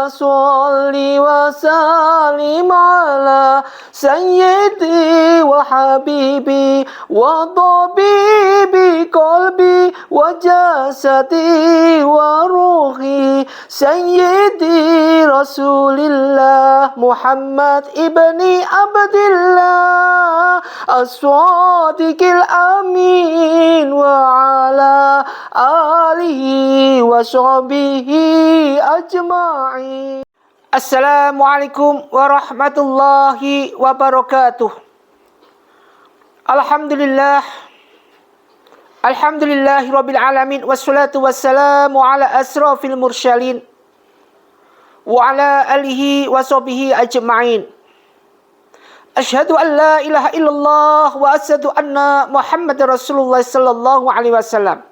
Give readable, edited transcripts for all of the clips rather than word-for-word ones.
salli wa sallim ala sayyidi wa habibi wa tabibi qalbi wa jasadi wa ruhi sayyidi Rasulillah Muhammad ibni Abdillah as-sadiqil amin wa ala alihi wa sahbihi ajma'in. Assalamualaikum warahmatullahi wabarakatuh. Alhamdulillahi rabbil alamin, wassalatu wassalamu ala asrafil mursalin wa ala alihi wa sahbihi ajma'in. Asyhadu an la ilaha illallah wa asyhadu anna Muhammadar Rasulullah sallallahu alaihi wasallam.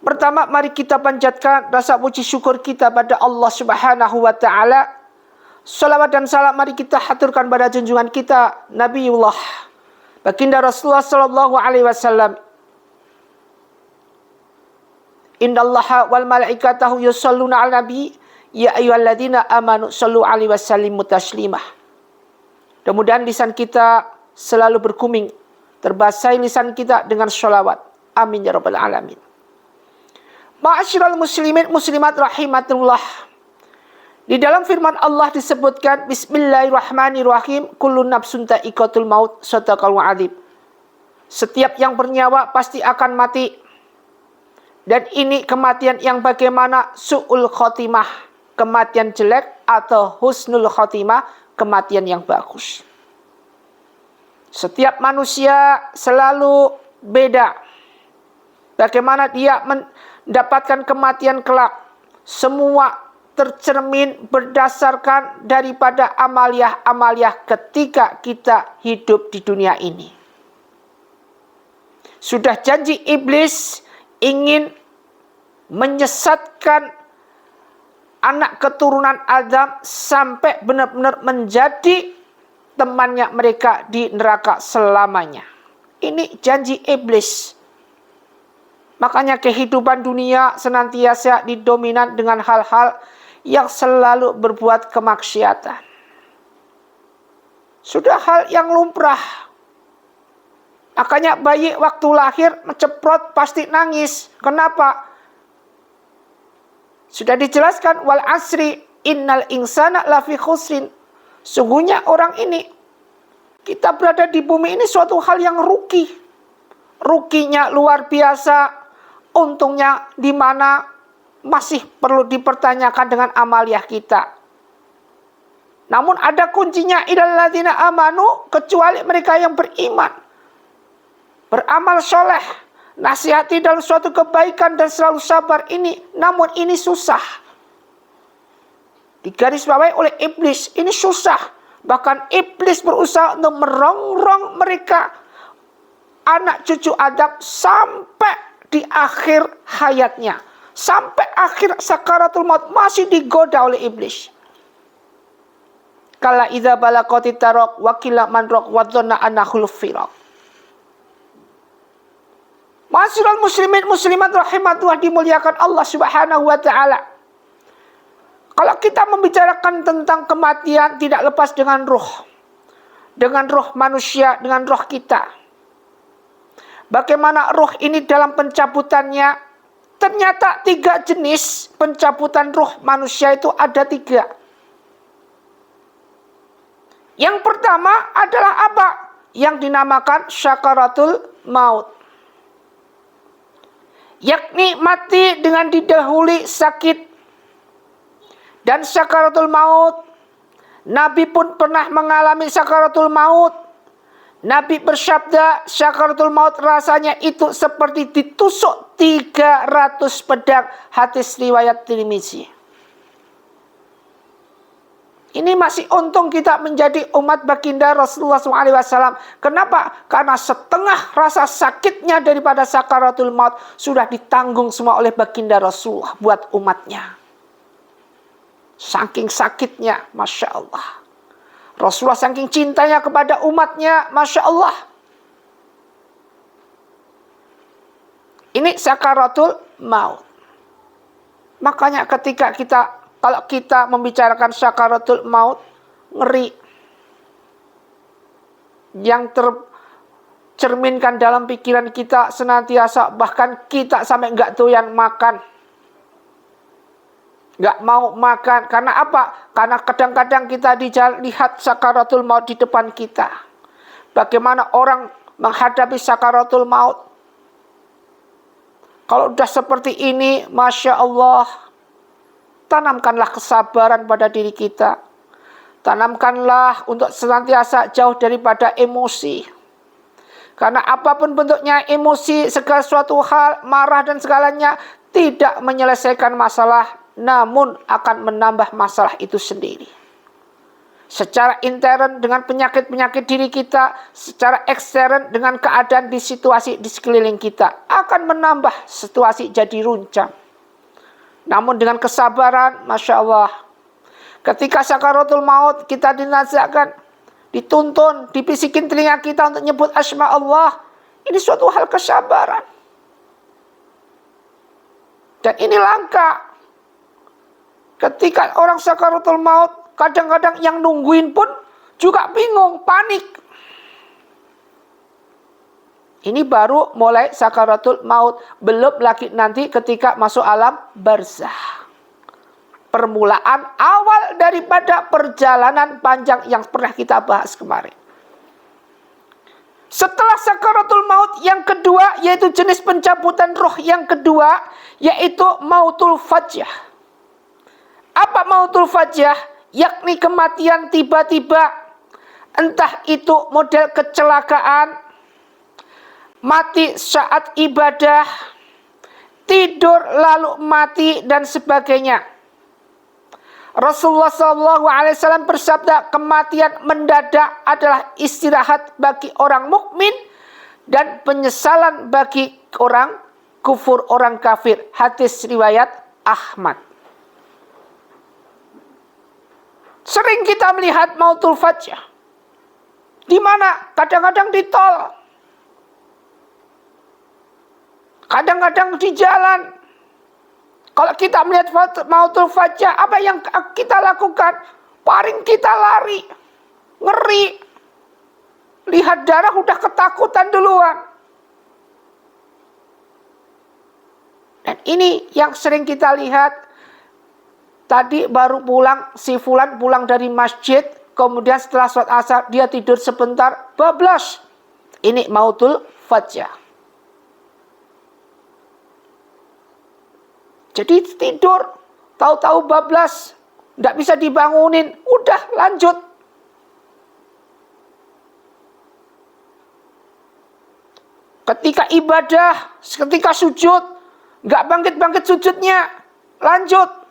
Pertama, mari kita panjatkan rasa puji syukur kita pada Allah Subhanahu wa taala. Salawat dan salam mari kita haturkan pada junjungan kita Nabiullah Baginda Rasulullah sallallahu alaihi wasallam. Innallaha wal malaikatahu yusholluna 'alan nabi ya ayyuhalladzina amanu shallu 'alaihi wasallimu taslimah. Mudah-mudahan lisan kita selalu berkuming, terbasahi lisan kita dengan sholawat. Amin ya rabbal alamin. Ma'asyiral muslimin muslimat rahimatullah. Di dalam firman Allah disebutkan bismillahirrahmanirrahim, kullu nafsun dha'iqatul maut, shadaqal wa'adzim. Setiap yang bernyawa pasti akan mati. Dan ini kematian yang bagaimana? Su'ul khotimah, kematian jelek, atau husnul khotimah, kematian yang bagus. Setiap manusia selalu beda bagaimana dia mendapatkan kematian kelak. Semua tercermin berdasarkan daripada amaliah-amaliah ketika kita hidup di dunia ini. Sudah janji iblis ingin menyesatkan anak keturunan Adam sampai benar-benar menjadi temannya mereka di neraka selamanya. Ini janji iblis. Makanya kehidupan dunia senantiasa didominan dengan hal-hal yang selalu berbuat kemaksiatan. Sudah hal yang lumrah. Makanya bayi waktu lahir menceprot pasti nangis. Kenapa? Sudah dijelaskan wal asri innal insana lafi khusrin. Sungguhnya orang ini, kita berada di bumi ini suatu hal yang rugi. Ruginya luar biasa. Untungnya di mana masih perlu dipertanyakan dengan amaliah kita. Namun ada kuncinya, ilal ladzina amanu, kecuali mereka yang beriman, beramal soleh, nasihati dalam suatu kebaikan dan selalu sabar ini. Namun ini susah. Digarisbawahi oleh iblis, ini susah. Bahkan iblis berusaha untuk merongrong mereka, anak cucu Adam, sampai di akhir hayatnya. Sampai akhir sakaratul maut masih digoda oleh iblis. Kala idza balaqati taraq wa qila man raq wa dhanna annahul firaq. Ma'asyiral muslimin muslimat rahimatullah, dimuliakan Allah Subhanahu wa taala. Kalau kita membicarakan tentang kematian, tidak lepas dengan ruh. Dengan ruh manusia, dengan roh kita. Bagaimana ruh ini dalam pencabutannya? Ternyata 3 jenis pencabutan ruh manusia itu ada 3. Yang pertama adalah apa? Yang dinamakan syakaratul maut. Yakni mati dengan didahului sakit. Dan syakaratul maut, Nabi pun pernah mengalami syakaratul maut. Nabi bersabda, syakaratul maut rasanya itu seperti ditusuk 300 pedang. Hadis riwayat Tirmizi. Ini masih untung kita menjadi umat baginda Rasulullah SAW. Kenapa? Karena setengah rasa sakitnya daripada sakaratul maut sudah ditanggung semua oleh baginda Rasulullah buat umatnya. Saking sakitnya, Masya Allah. Rasulullah saking cintanya kepada umatnya, Masya Allah. Ini sakaratul maut. Makanya kalau kita membicarakan sakaratul maut, ngeri. Yang tercerminkan dalam pikiran kita senantiasa, bahkan kita sampai nggak doyan makan. Nggak mau makan. Karena apa? Karena kadang-kadang kita lihat sakaratul maut di depan kita. Bagaimana orang menghadapi sakaratul maut. Kalau udah seperti ini, Masya Allah, tanamkanlah kesabaran pada diri kita. Tanamkanlah untuk senantiasa jauh daripada emosi. Karena apapun bentuknya emosi, segala suatu hal, marah dan segalanya, tidak menyelesaikan masalah, namun akan menambah masalah itu sendiri. Secara intern dengan penyakit-penyakit diri kita, secara ekstern dengan keadaan di situasi di sekeliling kita, akan menambah situasi jadi runcang. Namun dengan kesabaran, Masya Allah, ketika sakaratul maut kita dinasihatkan, dituntun, dibisikin telinga kita untuk nyebut asma Allah, ini suatu hal kesabaran. Dan ini langka. Ketika orang sakaratul maut, kadang-kadang yang nungguin pun juga bingung, panik. Ini baru mulai sakaratul maut. Belum lagi nanti ketika masuk alam barzah. Permulaan awal daripada perjalanan panjang yang pernah kita bahas kemarin. Setelah sakaratul maut yang kedua, yaitu jenis pencabutan roh yang kedua, yaitu mautul fajah. Apa mautul fajah? Yakni kematian tiba-tiba, entah itu model kecelakaan, mati saat ibadah, tidur lalu mati dan sebagainya. Rasulullah SAW bersabda, kematian mendadak adalah istirahat bagi orang mukmin dan penyesalan bagi orang kufur, orang kafir. Hadis riwayat Ahmad. Sering kita melihat mautul fajah. Di mana? Kadang-kadang di tol. Kadang-kadang di jalan. Kalau kita melihat mautul fajah, apa yang kita lakukan? Paling kita lari. Ngeri. Lihat darah udah ketakutan duluan. Dan ini yang sering kita lihat. Tadi baru pulang, si fulan pulang dari masjid, kemudian setelah sholat asar, dia tidur sebentar, bablas. Ini mautul fajah. Jadi tidur, tahu-tahu bablas, tidak bisa dibangunin, udah lanjut. Ketika ibadah, ketika sujud, nggak bangkit-bangkit sujudnya, lanjut.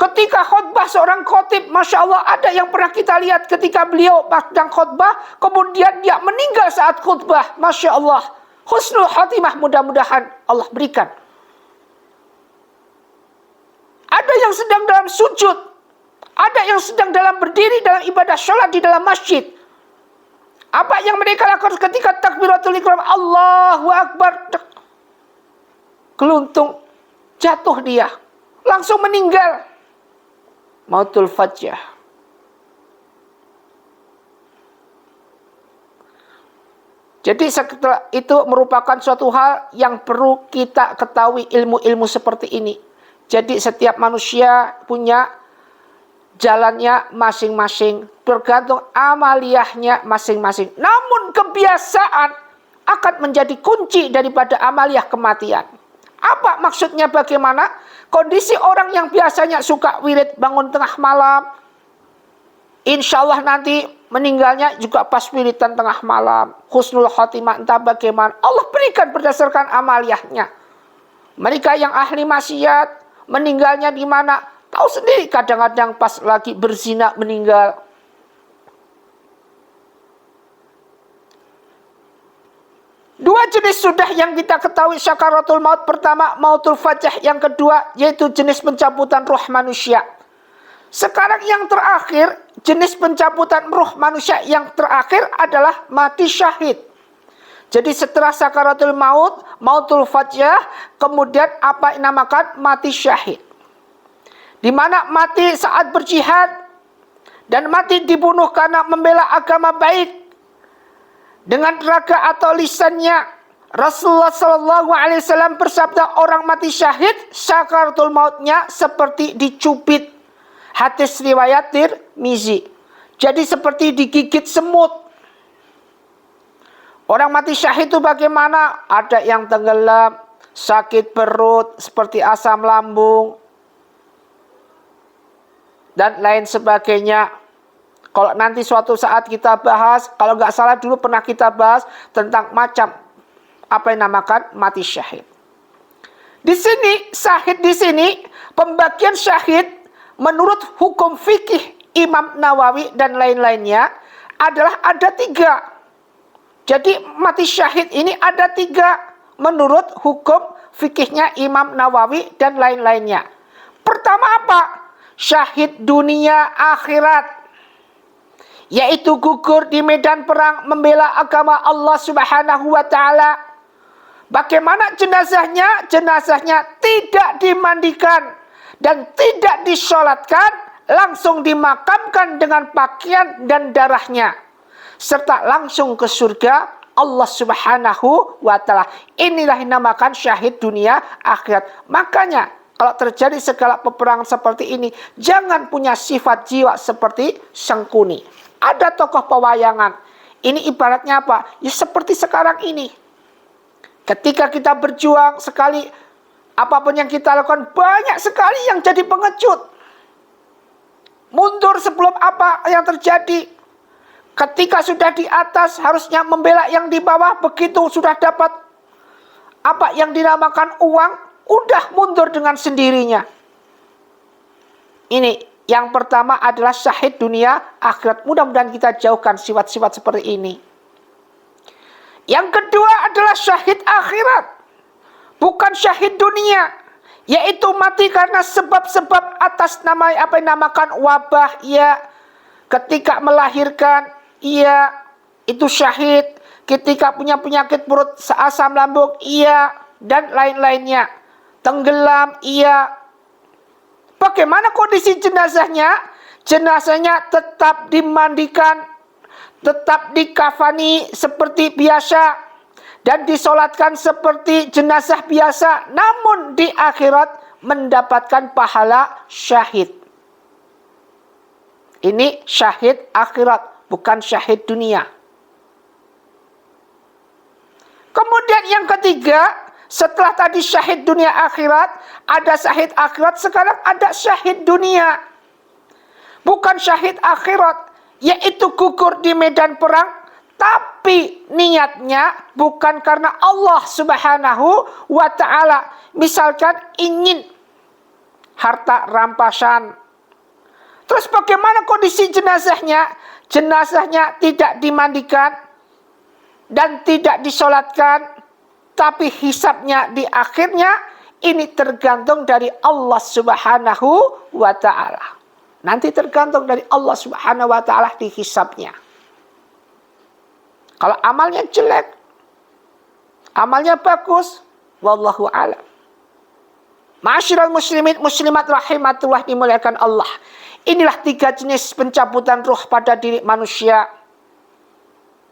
Ketika khutbah seorang khotib, Masya Allah, ada yang pernah kita lihat ketika beliau sedang khutbah, kemudian dia meninggal saat khutbah. Masya Allah, husnul khatimah, mudah-mudahan Allah berikan. Ada yang sedang dalam sujud, ada yang sedang dalam berdiri dalam ibadah sholat di dalam masjid. Apa yang mereka lakukan ketika takbiratul ihram, Allahu Akbar, keluntung, jatuh dia, langsung meninggal. Mautul fajah. Jadi setelah itu merupakan suatu hal yang perlu kita ketahui, ilmu-ilmu seperti ini. Jadi setiap manusia punya jalannya masing-masing, bergantung amaliyahnya masing-masing. Namun kebiasaan akan menjadi kunci daripada amaliyah kematian. Apa maksudnya, bagaimana? Kondisi orang yang biasanya suka wirid bangun tengah malam, insya Allah nanti meninggalnya juga pas wiridan tengah malam. Husnul khotimah entah bagaimana, Allah berikan berdasarkan amaliyahnya. Mereka yang ahli maksiat, meninggalnya di mana? Tahu sendiri, kadang-kadang pas lagi berzina meninggal. Dua jenis sudah yang kita ketahui sakaratul maut. Pertama, mautul fajah. Yang kedua, yaitu jenis pencabutan ruh manusia. Sekarang yang terakhir, jenis pencabutan ruh manusia yang terakhir adalah mati syahid. Jadi setelah sakaratul maut, mautul fajah, kemudian apa yang dinamakan mati syahid. Di mana mati saat berjihad dan mati dibunuh karena membela agama baik dengan raga atau lisannya. Rasulullah SAW bersabda, orang mati syahid sakaratul mautnya seperti dicubit. Hadis riwayat Tirmizi. Jadi seperti digigit semut. Orang mati syahid itu bagaimana? Ada yang tenggelam, sakit perut, seperti asam lambung, dan lain sebagainya. Kalau nanti suatu saat kita bahas, kalau nggak salah dulu pernah kita bahas tentang macam apa yang dinamakan mati syahid. Di sini, syahid di sini, pembagian syahid menurut hukum fikih Imam Nawawi dan lain-lainnya adalah ada 3. Jadi mati syahid ini ada 3 menurut hukum fikihnya Imam Nawawi dan lain-lainnya. Pertama apa? Syahid dunia akhirat, yaitu gugur di medan perang membela agama Allah Subhanahu wa Ta'ala. Bagaimana jenazahnya? Jenazahnya tidak dimandikan dan tidak disolatkan, langsung dimakamkan dengan pakaian dan darahnya, serta langsung ke surga Allah Subhanahu wa Ta'ala. Inilah yang dinamakan syahid dunia akhirat. Makanya kalau terjadi segala peperangan seperti ini, jangan punya sifat jiwa seperti Sangkuni. Ada tokoh pewayangan. Ini ibaratnya apa? Ya seperti sekarang ini. Ketika kita berjuang sekali, apapun yang kita lakukan, banyak sekali yang jadi pengecut. Mundur sebelum apa yang terjadi. Ketika sudah di atas, harusnya membela yang di bawah. Begitu sudah dapat apa yang dinamakan uang, udah mundur dengan sendirinya. Ini yang pertama adalah syahid dunia akhirat. Mudah-mudahan kita jauhkan sifat-sifat seperti ini. Yang kedua adalah syahid akhirat, bukan syahid dunia, yaitu mati karena sebab-sebab atas nama apa yang dinamakan wabah, ya, ketika melahirkan, iya, itu syahid, ketika punya penyakit perut, asam lambung, iya, dan lain-lainnya, tenggelam, iya. Bagaimana kondisi jenazahnya? Jenazahnya tetap dimandikan, tetap dikafani seperti biasa, dan disolatkan seperti jenazah biasa, namun di akhirat mendapatkan pahala syahid. Ini syahid akhirat, bukan syahid dunia. Kemudian yang ketiga, setelah tadi syahid dunia akhirat, ada syahid akhirat, sekarang ada syahid dunia. Bukan syahid akhirat, yaitu gugur di medan perang, tapi niatnya bukan karena Allah Subhanahu wa Ta'ala. Misalkan ingin harta rampasan. Terus bagaimana kondisi jenazahnya? Jenazahnya tidak dimandikan dan tidak disolatkan, tapi hisabnya di akhirnya ini tergantung dari Allah Subhanahu wa Ta'ala. Nanti tergantung dari Allah Subhanahu wa Ta'ala di hisabnya. Kalau amalnya jelek, amalnya bagus, wallahu a'lam. Ma'asyiral muslimin muslimat rahimatullah dimuliakan Allah. Inilah 3 jenis pencabutan ruh pada diri manusia.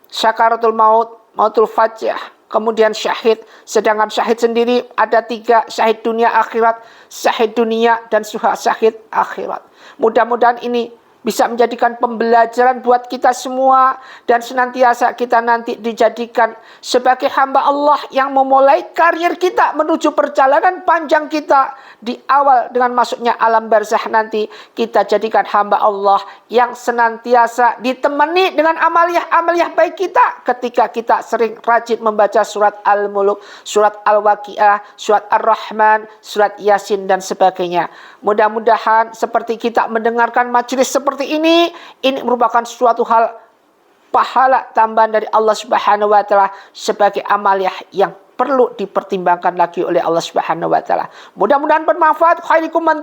Sakaratul maut, mautul fajah, kemudian syahid. Sedangkan syahid sendiri ada 3, syahid dunia akhirat, syahid dunia, dan syahid akhirat. Mudah-mudahan ini bisa menjadikan pembelajaran buat kita semua, dan senantiasa kita nanti dijadikan sebagai hamba Allah yang memulai karir kita menuju perjalanan panjang kita. Di awal dengan masuknya alam barzakh nanti, kita jadikan hamba Allah yang senantiasa ditemani dengan amaliah-amaliah baik kita ketika kita sering rajin membaca surat Al-Muluk, surat Al-Waqiah, surat Ar-Rahman, surat Yasin, dan sebagainya. Mudah-mudahan seperti kita mendengarkan majelis seperti ini merupakan suatu hal pahala tambahan dari Allah Subhanahu wa Ta'ala sebagai amaliah yang perlu dipertimbangkan lagi oleh Allah Subhanahu wa Ta'ala. Mudah-mudahan bermanfaat. Khairukum man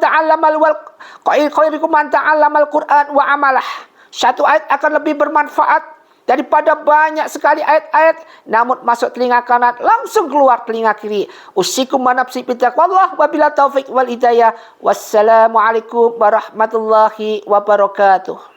ta'allamal Qur'an wa amalah. Satu ayat akan lebih bermanfaat Daripada banyak sekali ayat-ayat, namun masuk telinga kanan, langsung keluar telinga kiri. Usikum wa nafsi bitaqwallah wa bila taufiq wal hidayah. Wassalamualaikum warahmatullahi wabarakatuh.